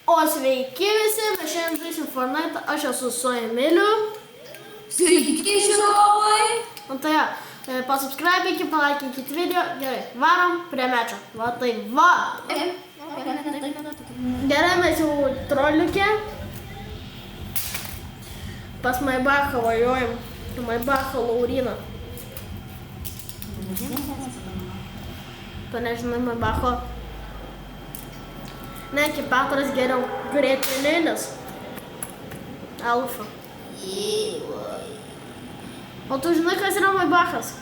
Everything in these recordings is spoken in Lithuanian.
O sveiki visi, mes šiandien žaisim Fortnite, aš esu su Emiliu. Sveiki, žiūrovai! Tai pasubscribinkit, palaikinkit video, gerai, varom prie mečio. Va tai va! Gerai, mes jau troliukė. Pas Maibachą vajojam, Maibachą Lauriną. Tu nežinai Maibacho? Ne, Petras geriau. Gretininis. Alfa. O tu žinai, kas yra Maibachas?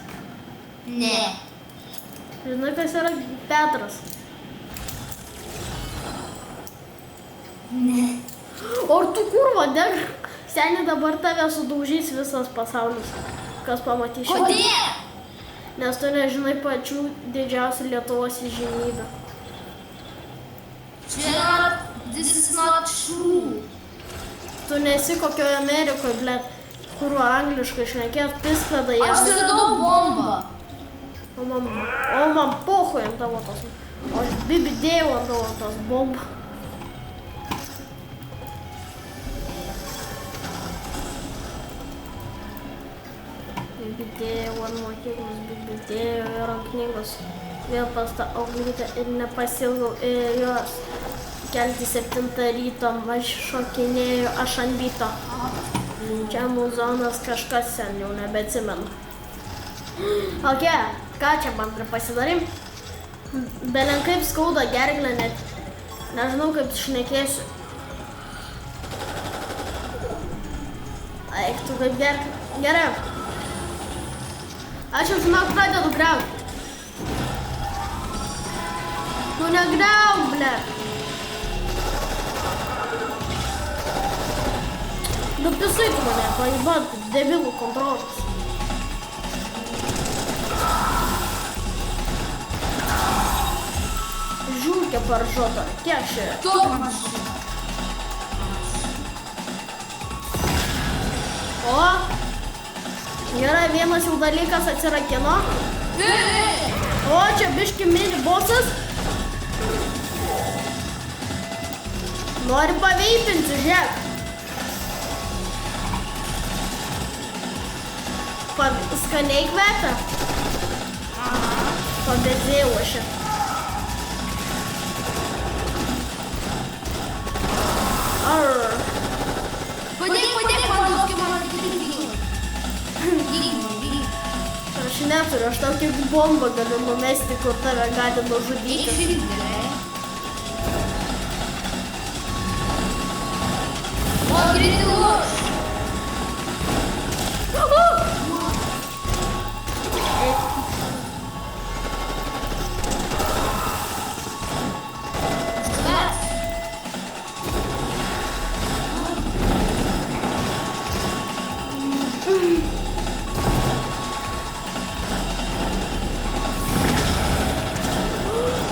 Ne. Žinai, kas yra Petras? Ne. O ar tu kurva, deg? Seniai dabar tave sudaužys visas pasaulis. Kas pamatys šiandien? Kodėl? Nes tu nežinai pačių didžiausių Lietuvos įžymybių. This is not true. Tu nesi kokioje Amerikoje, blėt, kuriuo angliškai šnekėt, piskleda jie. Aš suradau bombą. O man pohui ant tavo tos. O aš bibidėjau ant tavo tos bombą. Bibidėjau ant mokyklos, bibidėjau ir ant knygos. Vėl pas tą auglytę ir nepasilgau jos. Kelti 7 ryto, aš šokinėjau, aš ant byto. Čia muzonas kažkas sen, jau nebeatsimenu. Ok, ką čia man pasidarim? Belenkaip skauda gerklę, net nežinau kaip šnekėsiu. Eik tu kaip gerklę. Gerai. Aš jau žinau, pradedu griauti. Nu negriauk, ble. Dopisai tu mane, paėbat, debilų kontrolės. Žiūrkė paržota, kiek šia? Tu mažai. O, gerai, vienas jau dalykas atsirakino. O, čia biški mini bosas. Nori paveipinti, žiūrėk. Skaniai kvepia. Pabėdėjau aš. Padėk, man laukia mano gyvybė. Aš neturiu, aš tau kaip bombą galiu numesti, kur tave gali nužudyti. O, greitai lūš.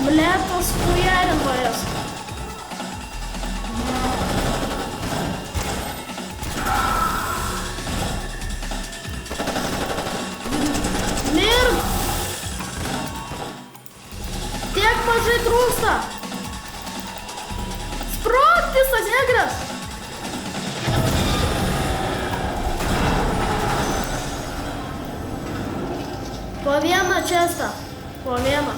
Blėtas pujarintojas. Mirk! Tiek mažai trūksta. Sprok, visas negras. Po vieną čestą. Po vieną.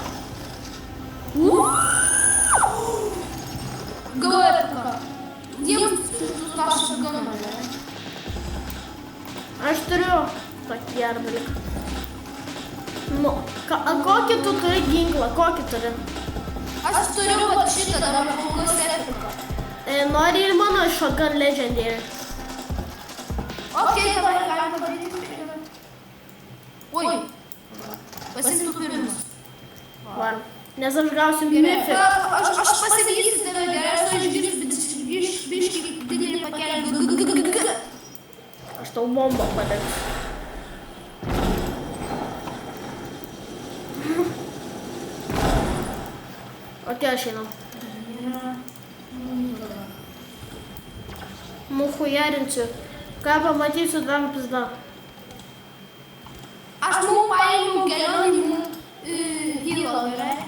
Галерка. Дівчинку старша гамма. Aš turiu tokį arbalį. Nu, kokį tu turi ginklą? Kokį turi? Aš turiu pat šitą dabar kol sepika. Nori ir mano Shotgun Legendary. Okei, dabar galima padaryti. Oi. Pasimtų pirmus. Varom. Nes aš gausiu mifį. Aš pasivysiu tave gerai, aš išgirsiu biškį didelį pakelį. Aš tau bombą padėsiu. Ok, aš einam. Muhujarinsiu. Ką pamatysiu, tam pizda. Aš mum paėmiau kelionį hilo, gerai?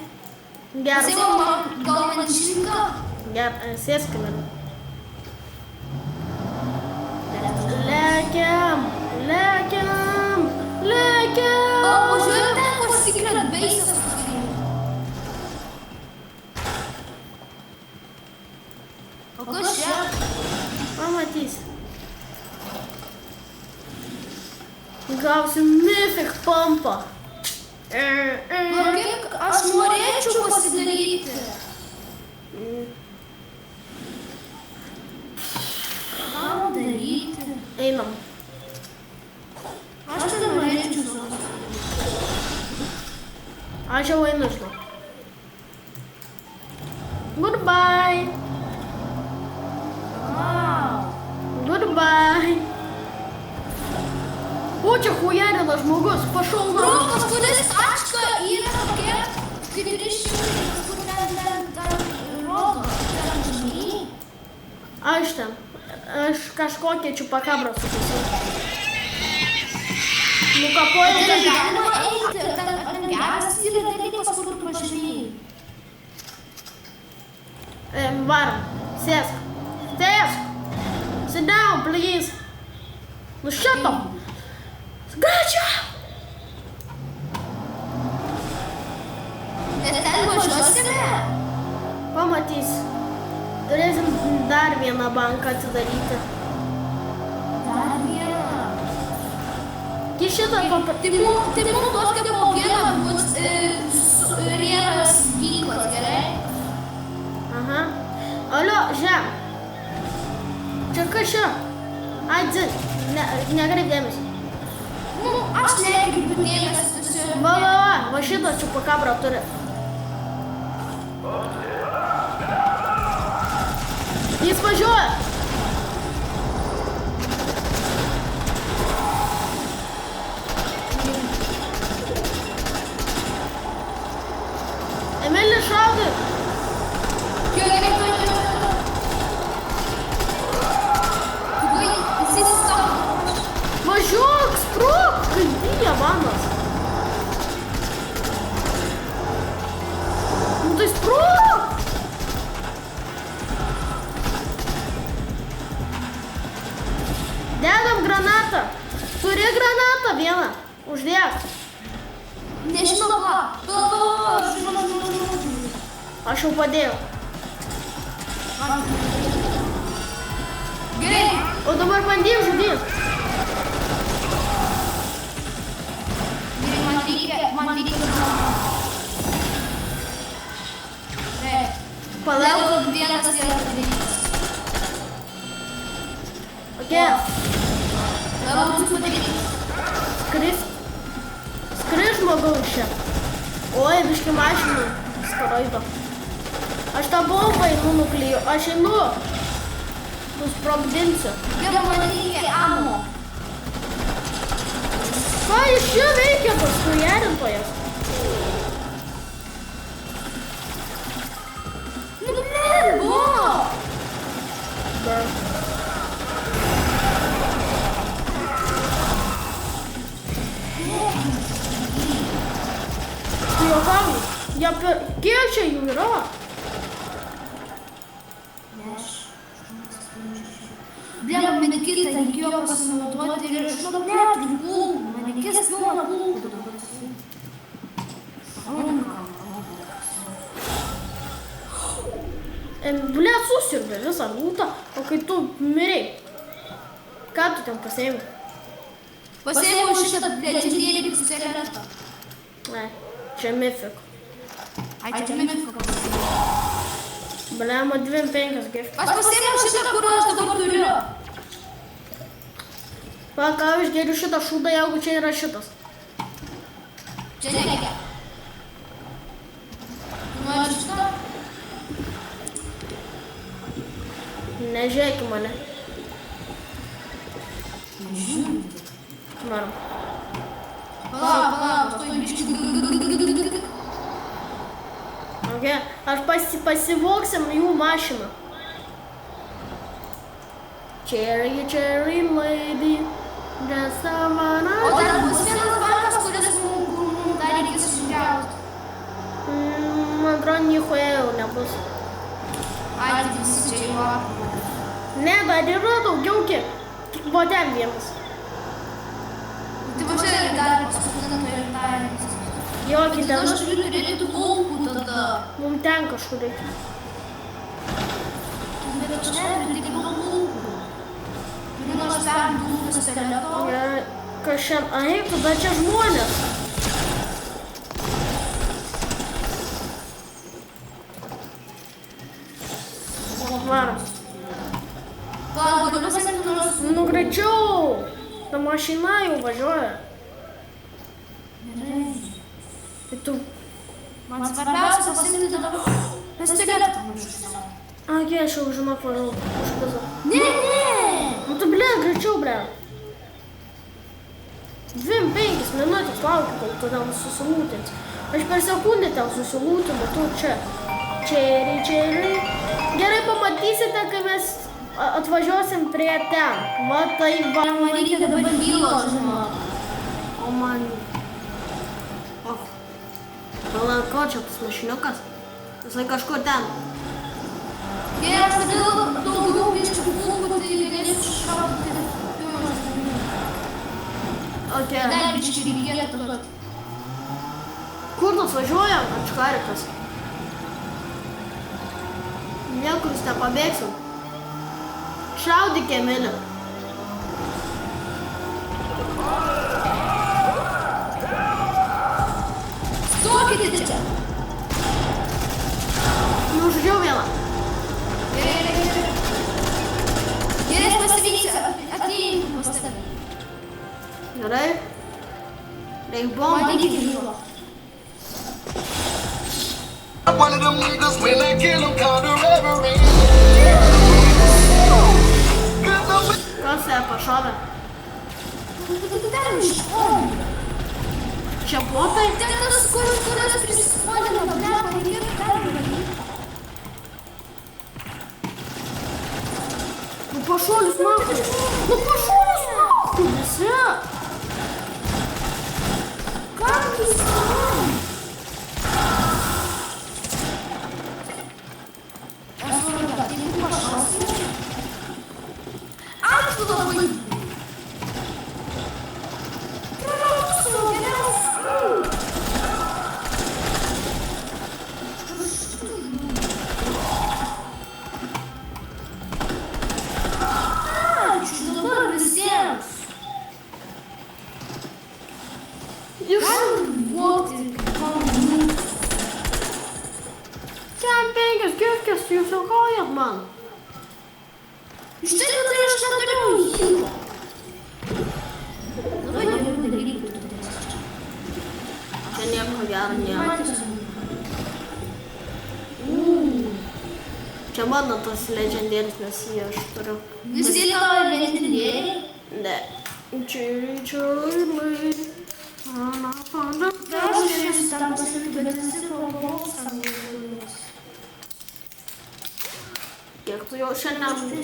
Geras. Jisai man gal man išrinko? Sėskime. Lekiam. O, žiūrėjau ten, kur secret base'as paskirė. O kas čia? Pamatysi. Gausim mythic pumpą. Kiek aš norėčiau pasidaryti. Ką daryti? Einam. Aš tai norėčiau savo. Aš jau einu, žinau. Goodbye. Wow. Goodbye. O, čia hujarina žmogus, pašau man. Brokas, kuris ačka yra tokia, kaip ryšiukas, kur ten rodo, ten žinai. Aš kažkokią čiupakabrą sukusiu. Nukapojau Ten tą galima eiti, ten geras yra dalykas, kur tu pažinai. Varom. Sėsk. Sit down, please. Nu, shut up. Gačia. Ten važiuosime? Pamatysi. Turėsim dar vieną banką atidaryti. Dar vieną. Į šitą Tai mums tokia mokėna bus rieras ginklas, gerai? Aha. Alio, žem. Čia kas čia? Ai, dzin. Negreip dėmesį. Nu, aš nekreipiu dėmesį, tiesiog. Va šitą čiupakabrą turi. Jis važiuoja. Emilį šaudai. Gerai. Jisai stop. Važiuok, spruk. Kaip diavanas. Nu tai spruk. Dedam granatą. Turi granatą vieną. Uždėk. Nežinau ką. Žinau. Aš jau padėjau. Gerai. O dabar bandyk žudyt. Man reikia. Palauk. Level 1 yra padarytas. Ok. Level 2 padarytas. Skris žmogaus čia. Oi, biški mašinų skraido. Aš tą bombą einu nuklyju. Aš einu. Susprogdinsiu. Gerai, man reikia amo. Ką iš čia veikia tas hujarintojas? Nu, buvo. Tu juokauji? Kiek čia jų yra? Bля, medikis reikėjo pasinaudoti ir žinok, neturiu kulkų. Medikis pilna kulkų. Bля, susiurbė visą lūtą, o kai tu mirei, ką tu ten pasiėmė? Pasiėmiau šitą, bля, čia dėlį cigaretą. Ne, čia mythic. Ai, čia mediko. Bля, man 2-5 gift. Aš pasiėmiau šitą, kur aš dabar turiu. Va, ką aš geriu šitą šūdą, jeigu čia yra šitas. Čia nereikia. Nori šitą? Nežiūrėk į mane. Varom. Palauk, stoj biškį. Ok, aš pasivoksim jų mašiną. Cherry lady, just a man O dar bus vienas bankas, kuris mums dar reikės išžiauti. Man atrodo, nichuoja jau nebus. Ai, tai visi čia jau apima. Ne, dar yra daugiau tik buvo ten vienas. Tai va čia dar paskutinė ir tarimas. Jo, kitą. Aš turiu turėti tų kulkų tada. Mums ten kažkur reikia. Bet aš neturiu tik kulkų. Turiu nors perduoti pistoleto. Kas šiandien? Ai, tada čia žmonės. Varom. Galiu pasiekti nors. Nu, greičiau. Ta mašina jau važiuoja. Gerai. Tai tu... Man svarbiausia pasiekti dabar pistoletą. Agi, aš jau žinok varau. Ne! Nu tu, ble, greičiau, ble. 2-5 minutės laukiu, kol tu ten susilūtins. Aš per sekundę ten susilūtinu, tu čia. Čeri. Gerai pamatysite, kai mes atvažiuosim prie ten. Va tai va. Man reikia dabar bylos, žinoma. O man... Palauk, ko čia tas mašiniukas? Visai kažkur ten. Gerai, aš todėl daugiau biškių kulkų, tai galėsiu šaudyti pirmas dalykas. Ok. Dar biškių reikėtų, kad... Kur nors važiuojam, Ačkarikas? Niekur jūs nepabėgsim. Šaudyk, Emilį. Stokite čia! Nužudžiau vieną. Gerai. Gerai, aš pasivyksiu, atėjimų pas tave. Gerai. Reik Man bombą. reikia bylo. One of them niggas when I kill him call the reverend. Kas ją pašovė? Ten iššonė. Čia botai? Ten tas, kurios prisispaudino, blepa, reikėtų pervaryti. Nu pašuolius nahui. Nu pašuolius nahui visi. Kam tu įsivaizduoji? Aš suprantu, tai jeigu pašausiu. Ačiū labai. Trauksiu, geriausiu. Ačiū dabar visiems. Vokti, kalbų. Ten 5 girkės, jūs juokaujat man. Iš tikrųjų, tai aš neturiu jį. Labai geriau nebereiktų turėti. Čia nieko gero nėra. Man tiesiog. Čia mano tas legendėris, nes jį aš turiu. Visi tavo legendėriai. Ne. Čia. Aš šis tam pasakyti, bet visi kalbos tam negalės. Kiek tu jau šiandien...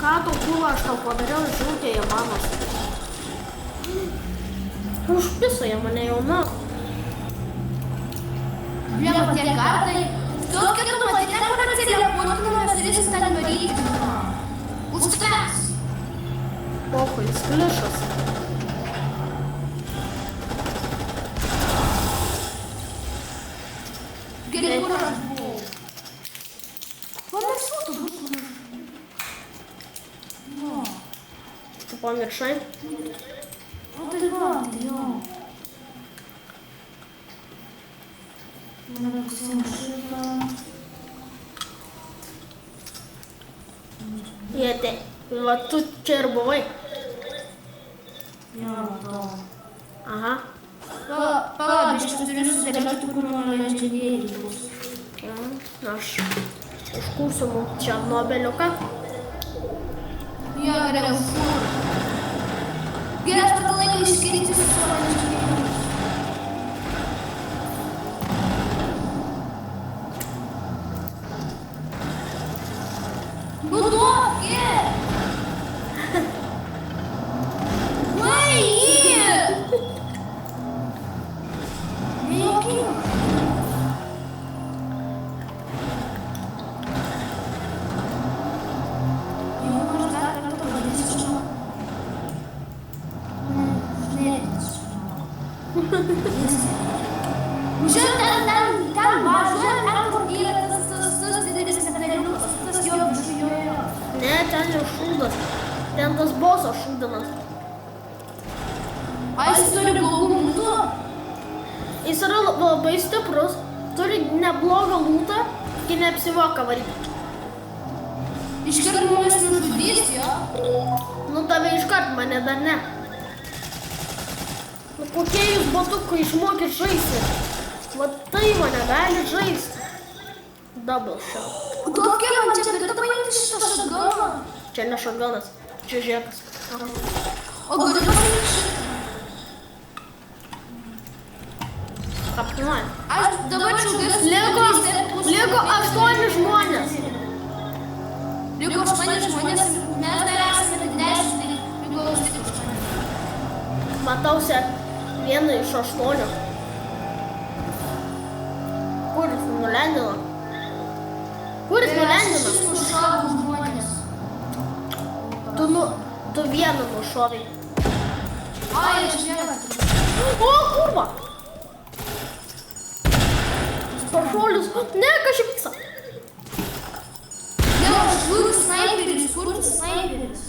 Ką tau kūlą aš tau padariau, žūtėje manos. Užpiso jie mane jauna. Blieva tie kartai. Tokia tu matyti, ten kur atsiliepūtinų mes turėsim ten varyti. Užteks. Pochui, jis klišas. Gerai, kur aš buvau. Panašu, tu bus kur aš buvau. Tu pamiršai? O tai va, tai jo. Dabar pasiimu šitą. Jėtė. Va tu čia ir buvai. Jo, matau. Aha. Palauk, aš turiu susidėlioti, kur mano legendėriai bus. Aš užkūsiu mums Černobeliuką. Jo, gerai, užkūr. Gerai, aš tada laiką išskirti su savo legendėriais. Nu duokė! Vai! Nejuokinga. Žiūrėk, ten važiuoja, ten kur yra tas didelis metaliukas, tas jo. Ne, ten jau šūdas. Ten tas bosas šūdinas. A jis turi blogų mūtų? Jis yra labai stiprus, turi neblogą lūtą, kai neapsivoka varyti. Iškart mumis nužudys, jo? Nu, tave iškart, mane dar ne. Nu, kokie jūs batukai išmokit žaisti? Va tai mane gali žaisti. Double shot. Kokia man čia, kad tu paimti šitą šatganą? Čia ne šatganas, čia žiekas. O galiu paimti šitą? Apnuoja. Aš dabar čiūgės... Liko 8 žmonės. Liko 8 žmonės, mes dar esame 10, tai liko 8. Matausi vieną iš 8. Kur jis nulendino? Kur jis nulendino? Aš nušovau žmonės. Tu vieną nušovai. Ai, aš vieną. O, kurva! Pašuolius. Ne, kažkaip vyksta. Ne, aš žiūriu snaiperis, kur tas snaiperis?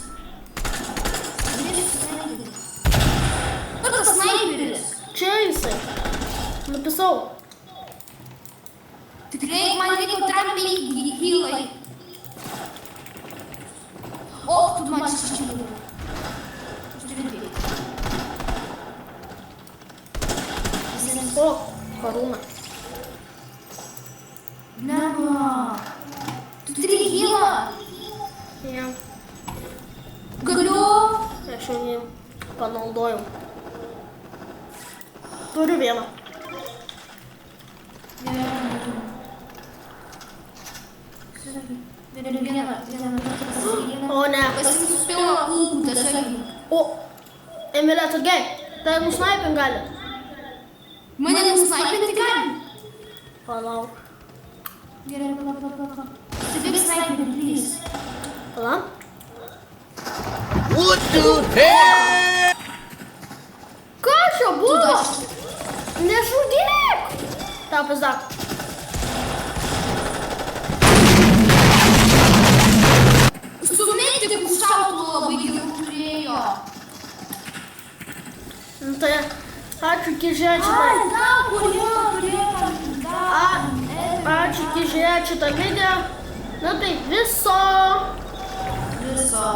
Kur tas snaiperis? Čia jisai. Napisau. Tikrai man reikia trampiai hylai. O, tu man čia hylai. O, karūna. Neva. Tu turi hylą? Ja. Galiu. Aš jau jį panaudojau. Turiu vieną. O, ne. Pasiimsiu pilną kulkų tiesiog. O, Emilė, tu gei. Tai nusnaipint gali. Mane nusnaipinti gali? Palauk. Gerai, palauk. Stebėk snaiperį, please. Palauk. What the hell? Ką čia buvo? Nežudėk! Tau pizdak. Sumėti šautuvą labai gerų turėjo. Nu tai, ačiū kižiačiai. gal, turėjo. Ačiū kižiačiai tą video. Nu tai viso. Viso.